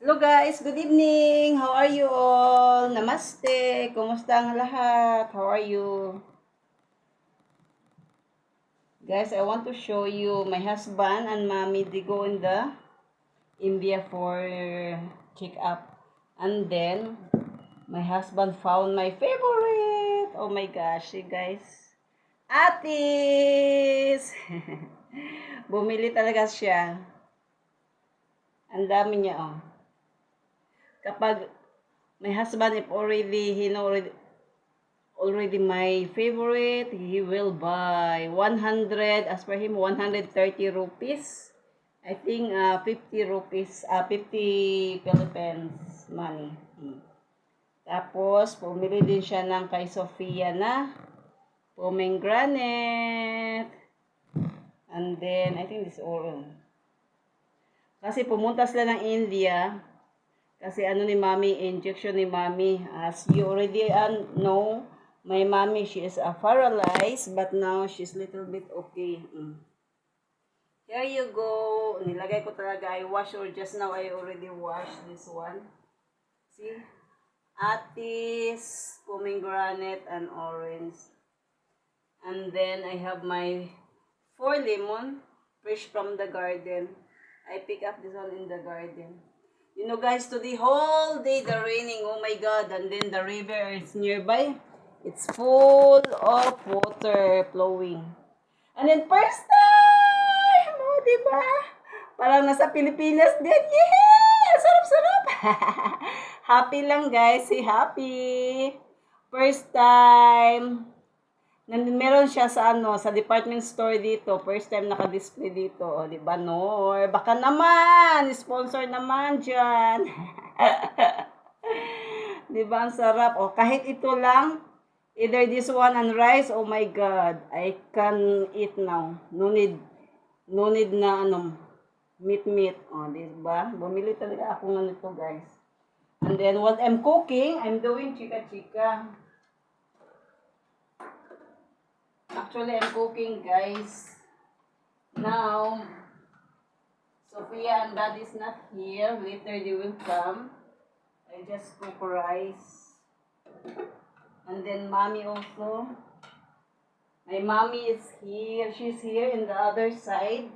Hello guys, good evening. How are you all? Namaste. Kumusta ang lahat? How are you? Guys, I want to show you my husband and mommy. They go in the India for check up. And then, my husband found my favorite. Oh my gosh, you guys. Atis! Bumili talaga siya. Ang dami niya, oh. Kapag my husband, if already, he know already my favorite, he will buy 100, as per him, 130 rupees. I think 50 rupees, 50 Philippines money. Tapos, pumili din siya ng kay Sofia na pomegranate. And then, I think this all. Kasi pumunta sila ng India. Kasi ano ni Mami, injection ni Mami. As you already know, my mommy, she is paralyzed, but now she's little bit okay. Here you go. Nilagay ko talaga. I wash or just now I already washed this one. See? Atis, pomegranate, and orange. And then I have my 4 lemon, fresh from the garden. I pick up this one in the garden. You know guys, today whole day the raining, oh my god, and then the river is nearby. It's full of water flowing. And then first time, oh diba? Parang nasa Pilipinas din. Yeah! Sarap-sarap! Happy lang guys, si happy. First time. Meron siya sa sa department store dito. First time naka-display dito. O, di ba, Nor? Baka naman! Sponsor naman dyan. Di ba, ang sarap. O, kahit ito lang, either this one and rice, oh my God, I can eat now. No need na, meat. O, di ba? Bumili talaga ako ng ito, guys. And then, what I'm cooking, I'm doing chika-chika. Actually, I'm cooking, guys. Now, Sophia and Dad is not here. Later, they will come. I just cook rice. And then, Mommy also. My mommy is here. She's here in the other side.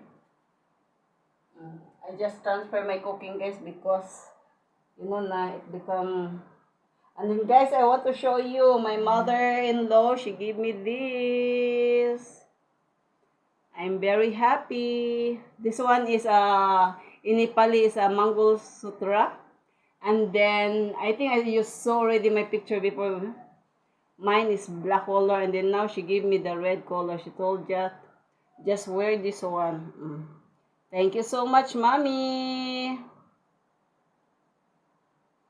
I just transfer my cooking, guys, because, you know na, it become... And then, guys, I want to show you my mother-in-law. She gave me this. I'm very happy. This one is in Nepali is a Mangol Sutra. And then I think you saw already my picture before. Mine is black color, and then now she gave me the red color. She told just wear this one. Thank you so much, Mommy.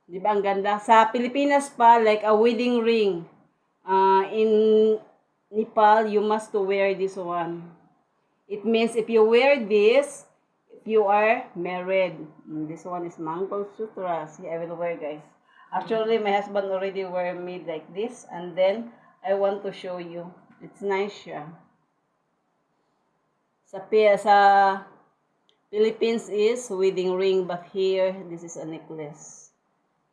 Di ba ang ganda? Sa Pilipinas pa, like a wedding ring. In Nepal, you must to wear this one. It means if you wear this, if you are married. This one is Mangol Sutra. See, I will wear, guys. Actually, my husband already wear me like this. And then, I want to show you. It's nice siya. Sa Philippines is wedding ring, but here, this is a necklace.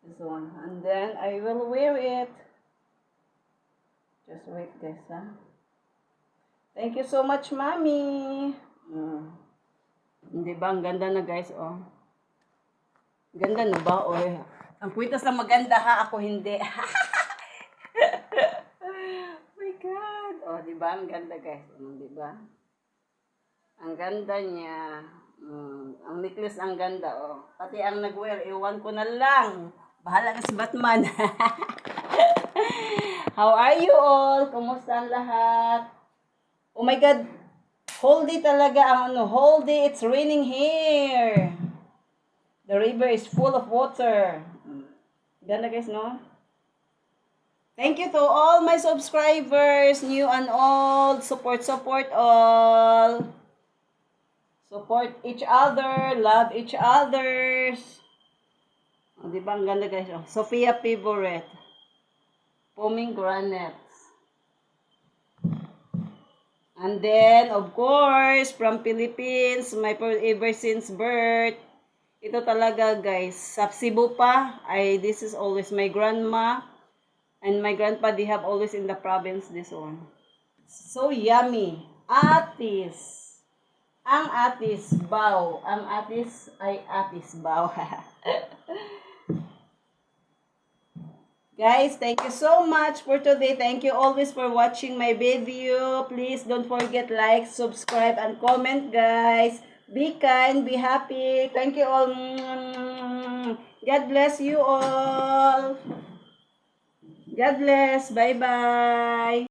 This one. And then, I will wear it. Just wait, guys, ha? Thank you so much, Mommy. Hindi ba? Ang ganda na, guys, oh. Ganda na ba? O, ang kwitas na maganda, ha? Ako hindi. Oh my God. Oh, di ba? Ang ganda, guys. Di ba? Ang ganda niya. Ang necklace ang ganda, oh. Pati ang nag-wear, iwan ko na lang. Bahala ka si Batman. How are you all? Kumusta ang lahat? Oh my God. Whole day talaga ang whole day it's raining here. The river is full of water. Ganda guys, no? Thank you to all my subscribers, new and old. Support all. Support each other, love each others. Oh, di ba ang ganda guys? Oh, Sophia favorite. Pomegranates. And then, of course, from Philippines, my ever since birth, Ito talaga guys, sa Cebu pa, this is always my grandma and my grandpa, they have always in the province this one. So yummy. Atis. Ang atis, baw. Ang atis ay atis, baw. Guys, thank you so much for today. Thank you always for watching my video. Please don't forget like, subscribe, and comment, guys. Be kind, be happy. Thank you all. God bless you all. God bless. Bye-bye.